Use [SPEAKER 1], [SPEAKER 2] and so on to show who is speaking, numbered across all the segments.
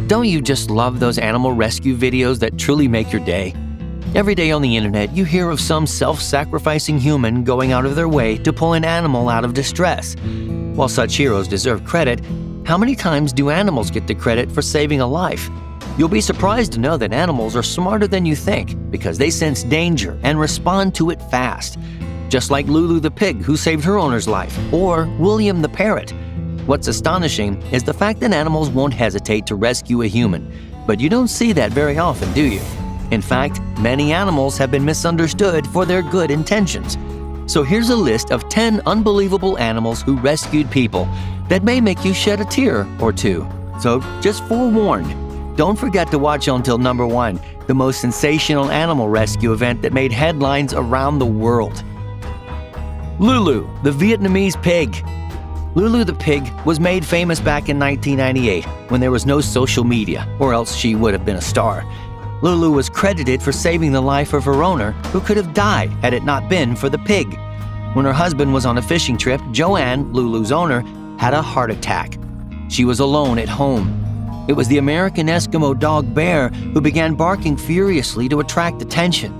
[SPEAKER 1] Don't you just love those animal rescue videos that truly make your day? Every day on the internet, you hear of some self-sacrificing human going out of their way to pull an animal out of distress. While such heroes deserve credit, how many times do animals get the credit for saving a life? You'll be surprised to know that animals are smarter than you think because they sense danger and respond to it fast. Just like Lulu the pig who saved her owner's life, or William the parrot. What's astonishing is the fact that animals won't hesitate to rescue a human, but you don't see that very often, do you? In fact, many animals have been misunderstood for their good intentions. So here's a list of 10 unbelievable animals who rescued people that may make you shed a tear or two. So just forewarned, don't forget to watch until number 1, the most sensational animal rescue event that made headlines around the world. Lulu, the Vietnamese pig. Lulu the pig was made famous back in 1998 when there was no social media, or else she would have been a star. Lulu was credited for saving the life of her owner, who could have died had it not been for the pig. When her husband was on a fishing trip, Joanne, Lulu's owner, had a heart attack. She was alone at home. It was the American Eskimo dog Bear who began barking furiously to attract attention.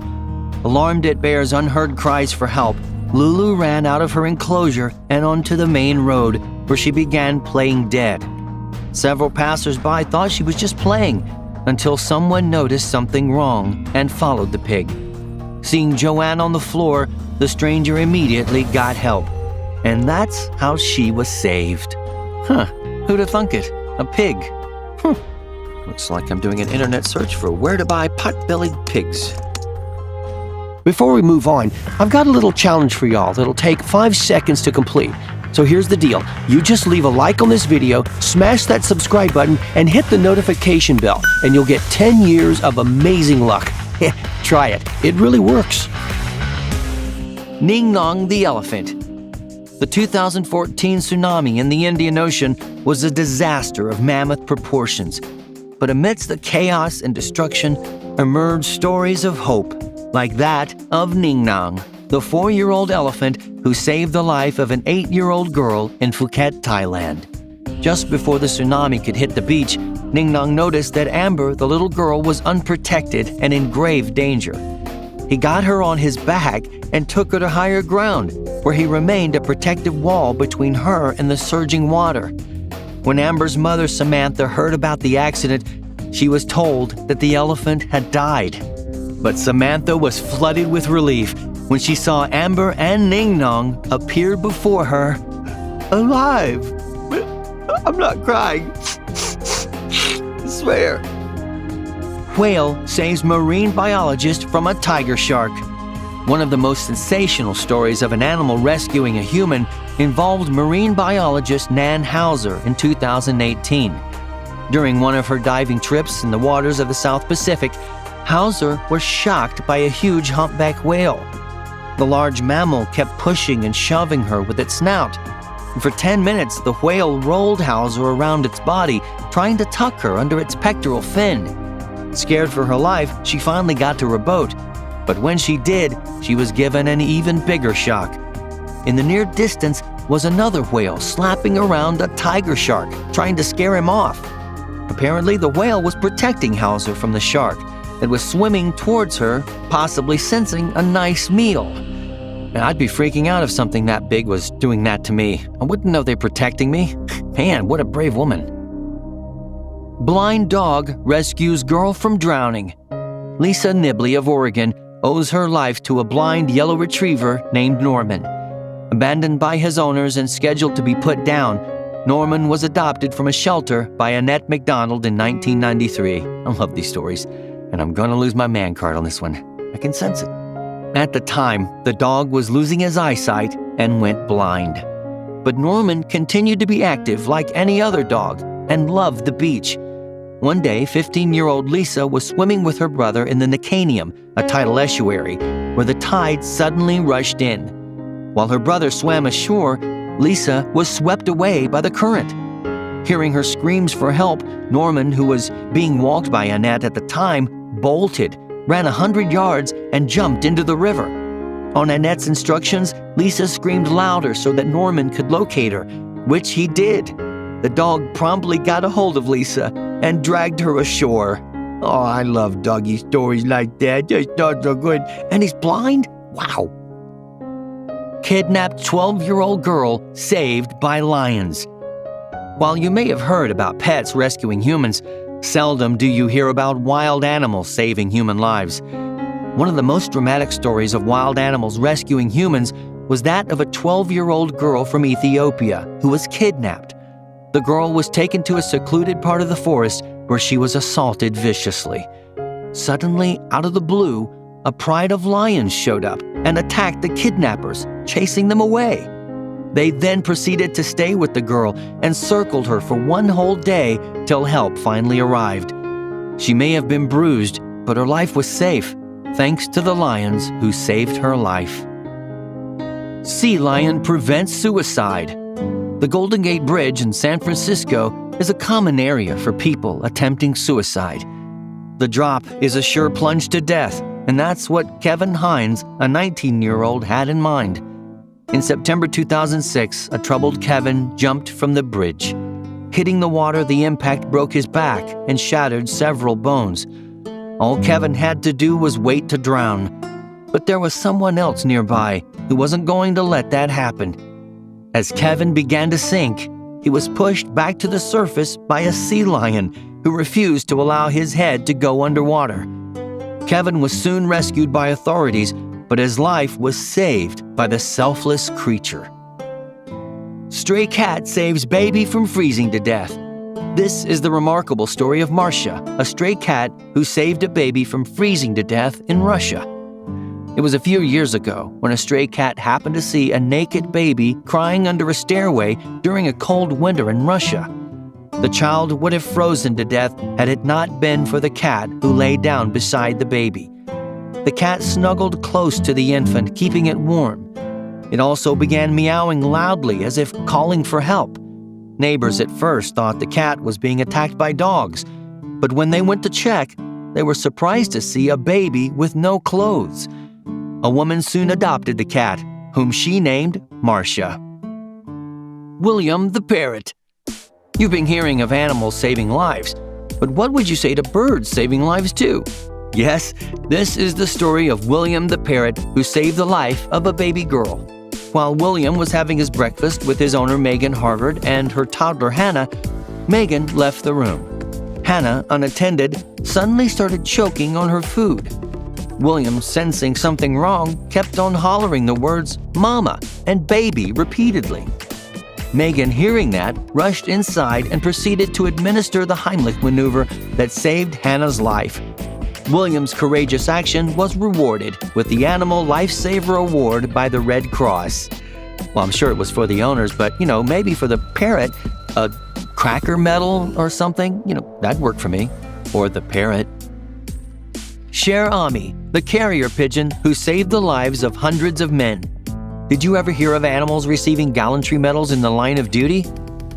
[SPEAKER 1] Alarmed at Bear's unheard cries for help, Lulu ran out of her enclosure and onto the main road, where she began playing dead. Several passers-by thought she was just playing, until someone noticed something wrong and followed the pig. Seeing Joanne on the floor, the stranger immediately got help. And that's how she was saved. Who'd have thunk it? A pig. Looks like I'm doing an internet search for where to buy pot-bellied pigs. Before we move on, I've got a little challenge for y'all that'll take 5 seconds to complete. So here's the deal. You just leave a like on this video, smash that subscribe button, and hit the notification bell, and you'll get 10 years of amazing luck. Try it. It really works. Ning Nong the elephant. The 2014 tsunami in the Indian Ocean was a disaster of mammoth proportions. But amidst the chaos and destruction emerged stories of hope, like that of Ning Nong, the 4-year-old elephant who saved the life of an 8-year-old girl in Phuket, Thailand. Just before the tsunami could hit the beach, Ning Nong noticed that Amber, the little girl, was unprotected and in grave danger. He got her on his back and took her to higher ground, where he remained a protective wall between her and the surging water. When Amber's mother, Samantha, heard about the accident, she was told that the elephant had died. But Samantha was flooded with relief when she saw Amber and Ning Nong appear before her, alive. I'm not crying. I swear. Whale saves marine biologist from a tiger shark. One of the most sensational stories of an animal rescuing a human involved marine biologist Nan Hauser in 2018. During one of her diving trips in the waters of the South Pacific, Hauser was shocked by a huge humpback whale. The large mammal kept pushing and shoving her with its snout. And for 10 minutes, the whale rolled Hauser around its body, trying to tuck her under its pectoral fin. Scared for her life, she finally got to her boat. But when she did, she was given an even bigger shock. In the near distance was another whale slapping around a tiger shark, trying to scare him off. Apparently, the whale was protecting Hauser from the shark that was swimming towards her, possibly sensing a nice meal. And I'd be freaking out if something that big was doing that to me. I wouldn't know they're protecting me. Man, what a brave woman. Blind dog rescues girl from drowning. Lisa Nibley of Oregon owes her life to a blind yellow retriever named Norman. Abandoned by his owners and scheduled to be put down, Norman was adopted from a shelter by Annette McDonald in 1993. I love these stories, and I'm gonna lose my man card on this one. I can sense it. At the time, the dog was losing his eyesight and went blind. But Norman continued to be active like any other dog and loved the beach. One day, 15-year-old Lisa was swimming with her brother in the Nicantium, a tidal estuary, where the tide suddenly rushed in. While her brother swam ashore, Lisa was swept away by the current. Hearing her screams for help, Norman, who was being walked by Annette at the time, bolted, ran 100 yards, and jumped into the river. On Annette's instructions, Lisa screamed louder so that Norman could locate her, which he did. The dog promptly got a hold of Lisa and dragged her ashore. Oh, I love doggy stories like that. Just not so good. And he's blind? Wow. Kidnapped 12-year-old girl saved by lions. While you may have heard about pets rescuing humans, seldom do you hear about wild animals saving human lives. One of the most dramatic stories of wild animals rescuing humans was that of a 12-year-old girl from Ethiopia who was kidnapped. The girl was taken to a secluded part of the forest where she was assaulted viciously. Suddenly, out of the blue, a pride of lions showed up and attacked the kidnappers, chasing them away. They then proceeded to stay with the girl and circled her for one whole day till help finally arrived. She may have been bruised, but her life was safe, thanks to the lions who saved her life. Sea lion prevents suicide. The Golden Gate Bridge in San Francisco is a common area for people attempting suicide. The drop is a sure plunge to death, and that's what Kevin Hines, a 19-year-old, had in mind. In September 2006, a troubled Kevin jumped from the bridge. Hitting the water, the impact broke his back and shattered several bones. All Kevin had to do was wait to drown. But there was someone else nearby who wasn't going to let that happen. As Kevin began to sink, he was pushed back to the surface by a sea lion who refused to allow his head to go underwater. Kevin was soon rescued by authorities, but his life was saved by the selfless creature. Stray cat saves baby from freezing to death. This is the remarkable story of Marcia, a stray cat who saved a baby from freezing to death in Russia. It was a few years ago when a stray cat happened to see a naked baby crying under a stairway during a cold winter in Russia. The child would have frozen to death had it not been for the cat who lay down beside the baby. The cat snuggled close to the infant, keeping it warm. It also began meowing loudly as if calling for help. Neighbors at first thought the cat was being attacked by dogs, but when they went to check, they were surprised to see a baby with no clothes. A woman soon adopted the cat, whom she named Marcia. William the parrot. You've been hearing of animals saving lives, but what would you say to birds saving lives too? Yes, this is the story of William the parrot who saved the life of a baby girl. While William was having his breakfast with his owner Megan Harvard and her toddler Hannah, Megan left the room. Hannah, unattended, suddenly started choking on her food. William, sensing something wrong, kept on hollering the words "Mama" and "Baby" repeatedly. Megan, hearing that, rushed inside and proceeded to administer the Heimlich maneuver that saved Hannah's life. William's courageous action was rewarded with the Animal Lifesaver Award by the Red Cross. Well, I'm sure it was for the owners, but, maybe for the parrot, a cracker medal or something, that'd work for me. Or the parrot. Sher Ami, the carrier pigeon who saved the lives of hundreds of men. Did you ever hear of animals receiving gallantry medals in the line of duty?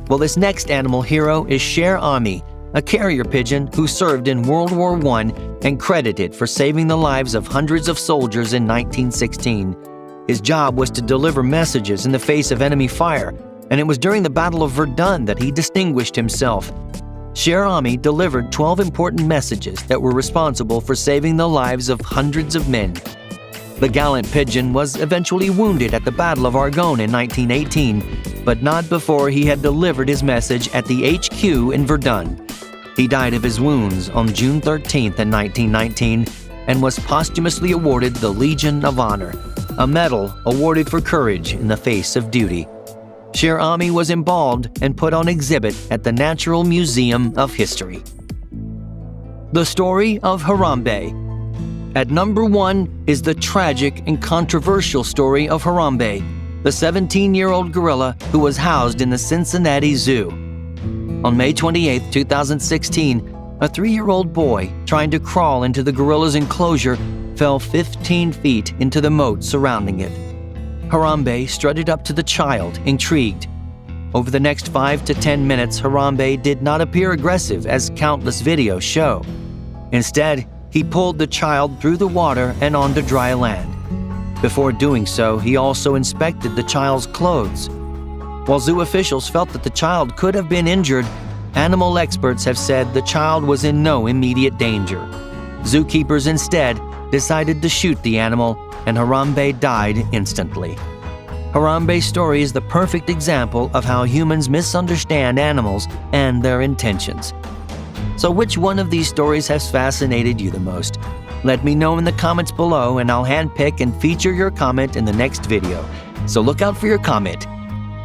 [SPEAKER 1] Well, this next animal hero is Sher Ami, a carrier pigeon who served in World War I and credited for saving the lives of hundreds of soldiers in 1916. His job was to deliver messages in the face of enemy fire, and it was during the Battle of Verdun that he distinguished himself. Sher Ami delivered 12 important messages that were responsible for saving the lives of hundreds of men. The gallant pigeon was eventually wounded at the Battle of Argonne in 1918, but not before he had delivered his message at the HQ in Verdun. He died of his wounds on June 13th in 1919 and was posthumously awarded the Legion of Honor, a medal awarded for courage in the face of duty. Sher Ami was embalmed and put on exhibit at the Natural Museum of History. The story of Harambe. At number 1 is the tragic and controversial story of Harambe, the 17-year-old gorilla who was housed in the Cincinnati Zoo. On May 28, 2016, a 3-year-old boy trying to crawl into the gorilla's enclosure fell 15 feet into the moat surrounding it. Harambe strutted up to the child, intrigued. Over the next 5 to 10 minutes, Harambe did not appear aggressive as countless videos show. Instead, he pulled the child through the water and onto dry land. Before doing so, he also inspected the child's clothes. While zoo officials felt that the child could have been injured, animal experts have said the child was in no immediate danger. Zookeepers instead decided to shoot the animal, and Harambe died instantly. Harambe's story is the perfect example of how humans misunderstand animals and their intentions. So which one of these stories has fascinated you the most? Let me know in the comments below, and I'll handpick and feature your comment in the next video. So look out for your comment.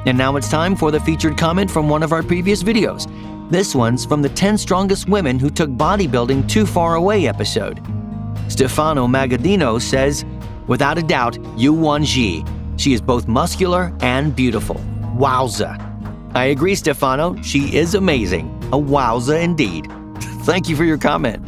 [SPEAKER 1] And now it's time for the featured comment from one of our previous videos. This one's from the 10 Strongest Women Who Took Bodybuilding Too Far Away episode. Stefano Magadino says, "Without a doubt, you won Xi. She is both muscular and beautiful. Wowza." I agree, Stefano. She is amazing. A wowza indeed. Thank you for your comment.